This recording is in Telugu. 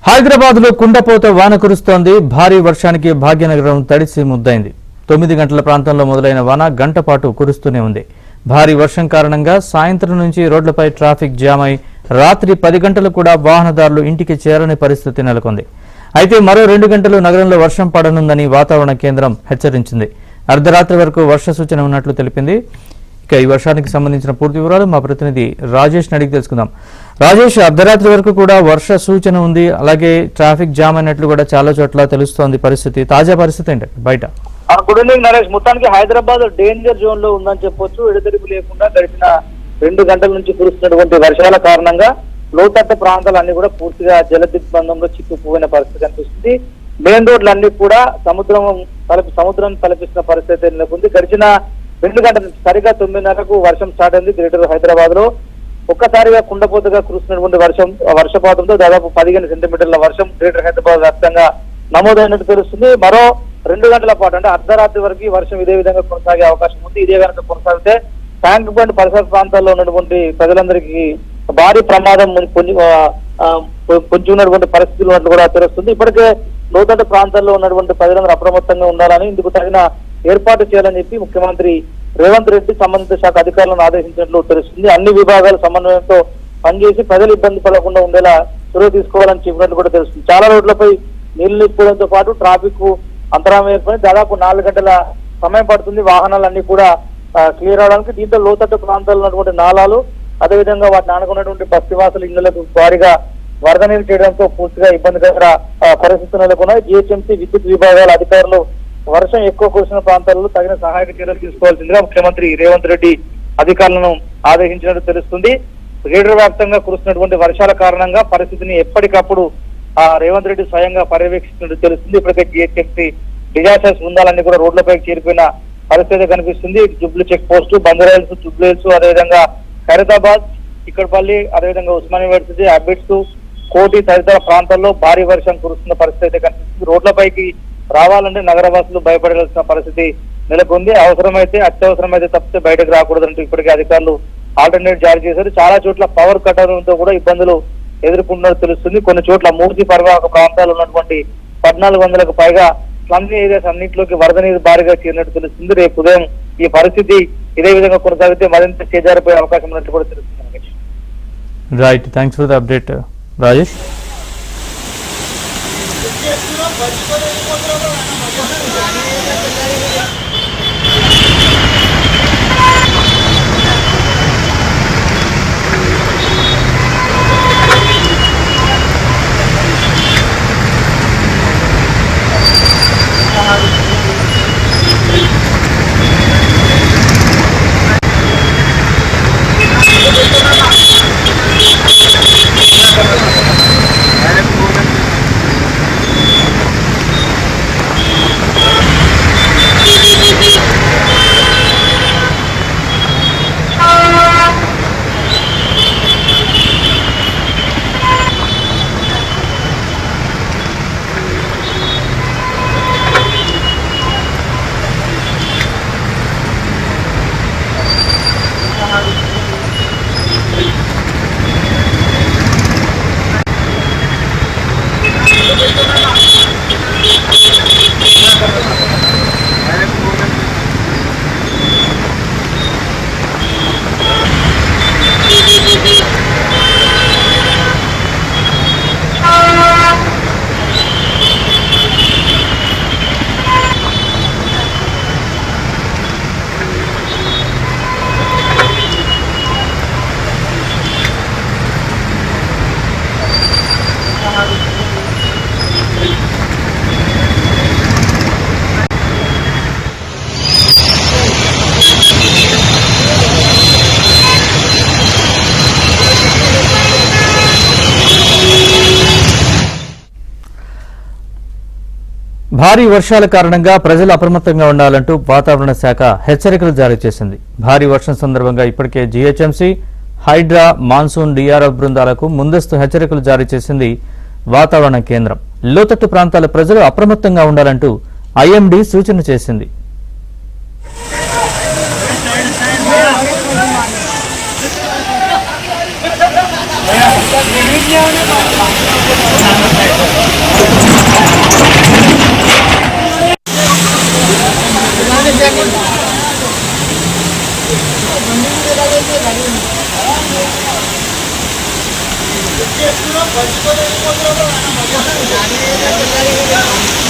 హైదరాబాద్లో కుండపోత వాన కురుస్తోంది. భారీ వర్షానికి భాగ్యనగరం తడిసి ముద్దైంది. 9 గంటల ప్రాంతంలో మొదలైన వాన గంట పాటు కురుస్తూనే ఉంది. భారీ వర్షం కారణంగా సాయంత్రం నుంచి రోడ్లపై ట్రాఫిక్ జామ్ అయి రాత్రి 10 గంటలు కూడా వాహనదారులు ఇంటికి చేరని పరిస్థితి నెలకొంది. అయితే మరో 2 గంటలు నగరంలో వర్షం పడనుందని వాతావరణ కేంద్రం హెచ్చరించింది. అర్ధరాత్రి వరకు వర్ష సూచన ఉన్నట్లు తెలిపింది. ఇక ఈ వర్షానికి సంబంధించిన పూర్తి వివరాలు మా ప్రతినిధి రాజేష్ అడిగి తెలుసుకుందాం. రాజేష్, అర్ధరాత్రి వరకు కూడా వర్ష సూచన ఉంది, అలాగే ట్రాఫిక్ జామ్ అయినట్లు కూడా చాలా చోట్ల తెలుస్తోంది పరిస్థితి. తాజా పరిస్థితి ఏంటి బయట? Good evening Naresh. మొత్తానికి హైదరాబాద్ డేంజర్ జోన్ లో ఉందని చెప్పొచ్చు. ఎడతెరిపి లేకుండా గడిచిన 2 గంటల నుంచి కురుస్తున్నటువంటి వర్షాల కారణంగా లోతట్టు ప్రాంతాలన్నీ కూడా పూర్తిగా జల దిగ్బంధంలో చిక్కుకుపోయిన పరిస్థితి కనిపిస్తుంది. మెయిన్ రోడ్లన్నీ కూడా సముద్రం తలపిస్తున్న పరిస్థితి నెలకొంది. గడిచిన 2 గంటల నుంచి సరిగా 9:30కు వర్షం స్టార్ట్ అయింది. గ్రేటర్ హైదరాబాద్ లో ఒక్కసారిగా కుండపోతగా కురుస్తున్నటువంటి వర్షపాతంతో దాదాపు 15 సెంటీమీటర్ల వర్షం గ్రేటర్ హైదరాబాద్ వ్యాప్తంగా నమోదైనట్టు తెలుస్తుంది. మరో 2 గంటల పాటు అంటే అర్ధరాత్రి వరకు వర్షం ఇదే విధంగా కొనసాగే అవకాశం ఉంది. ఇదే కనుక కొనసాగితే ట్యాంక్ బండ్ పరిసర ప్రాంతాల్లో ఉన్నటువంటి ప్రజలందరికీ భారీ ప్రమాదం పొంచి ఉన్నటువంటి పరిస్థితులు ఉన్నట్లు కూడా తెలుస్తుంది. ఇప్పటికే లోతట్టు ప్రాంతాల్లో ఉన్నటువంటి ప్రజలందరూ అప్రమత్తంగా ఉండాలని, ఇందుకు తగిన ఏర్పాటు చేయాలని చెప్పి ముఖ్యమంత్రి రేవంత్ రెడ్డి సంబంధిత శాఖ అధికారులను ఆదేశించినట్లు తెలుస్తుంది. అన్ని విభాగాల సమన్వయంతో పనిచేసి ప్రజలు ఇబ్బంది పడకుండా ఉండేలా చొరవ తీసుకోవాలని చెప్పినట్లు కూడా తెలుస్తుంది. చాలా రోడ్లపై నీళ్లు నింపుకోవడంతో పాటు ట్రాఫిక్ అంతరాయం ఏర్పడి దాదాపు 4 గంటల సమయం పడుతుంది వాహనాలన్నీ కూడా క్లియర్ అవడానికి. దీంతో లోతట్టు ప్రాంతాల్లో ఉన్నటువంటి నాలాలు, అదేవిధంగా వాటిని ఆనుకున్నటువంటి బస్తీవాసుల ఇళ్లకు భారీగా వరద నీరు చేయడంతో పూర్తిగా ఇబ్బందికర పరిస్థితులు నెలకొన్నాయి. జిహెచ్ఎంసీ విద్యుత్ విభాగాల అధికారులు వర్షం ఎక్కువ కురిసిన ప్రాంతాల్లో తగిన సహాయక చర్యలు తీసుకోవాల్సిందిగా ముఖ్యమంత్రి రేవంత్ రెడ్డి అధికారులను ఆదేశించినట్టు తెలుస్తుంది. గ్రేటర్ వ్యాప్తంగా కురుస్తున్నటువంటి వర్షాల కారణంగా పరిస్థితిని ఎప్పటికప్పుడు రేవంత్ రెడ్డి స్వయంగా పర్యవేక్షిస్తున్నట్టు తెలుస్తుంది. ఇప్పటికే జిహెచ్ఎంసీ డిజాస్టర్స్ బృందాలన్నీ కూడా రోడ్లపైకి చేరిపోయిన పరిస్థితి కనిపిస్తుంది. జుబ్లీ చెక్ పోస్ట్, బంజారాహిల్స్, జుబ్లీహిల్స్, అదేవిధంగా ఖైరతాబాద్, చిక్కడపల్లి, అదేవిధంగా ఉస్మానియా యూనివర్సిటీ, అబిడ్స్, కోటి తదితర ప్రాంతాల్లో భారీ వర్షం కురుస్తున్న పరిస్థితి అయితే కనిపిస్తుంది. రోడ్లపైకి రావాలంటే నగరవాసులు భయపడాల్సిన పరిస్థితి నెలకొంది. అవసరమైతే అత్యవసరమైతే తప్పితే బయటకు రాకూడదంటూ ఇప్పటికే అధికారులు ఆల్టర్నేట్ జారీ చేశారు. చాలా చోట్ల పవర్ కట్ అవడంతో కూడా ఇబ్బందులు ఎదుర్కొంటున్నట్టు తెలుస్తుంది. కొన్ని చోట్ల మూర్తి పరివాహక ప్రాంతాలు ఉన్నటువంటి 1400కు పైగా స్లమ్ ఏరియాస్ అన్నింటిలోకి వరద నీరు భారీగా చేరినట్టు తెలుస్తుంది. రేపు ఉదయం ఈ పరిస్థితి ఇదే విధంగా కొనసాగితే మరింత చేజారిపోయే అవకాశం ఉన్నట్టు కూడా తెలుస్తుంది. Right, thanks for the update Rajesh. భారీ వర్షాల కారణంగా ప్రజలు అప్రమత్తంగా ఉండాలంటూ వాతావరణ శాఖ హెచ్చరికలు జారీ చేసింది. భారీ వర్షం సందర్భంగా ఇప్పటికే జీహెచ్ఎంసీ, హైడ్రా, మాన్సూన్, డిఆర్ఎఫ్ బృందాలకు ముందస్తు హెచ్చరికలు జారీ చేసింది వాతావరణ కేంద్రం. లోతట్టు ప్రాంతాల ప్రజలు అప్రమత్తంగా ఉండాలంటూ ఐఎండీ సూచన చేసింది. Video Gracias.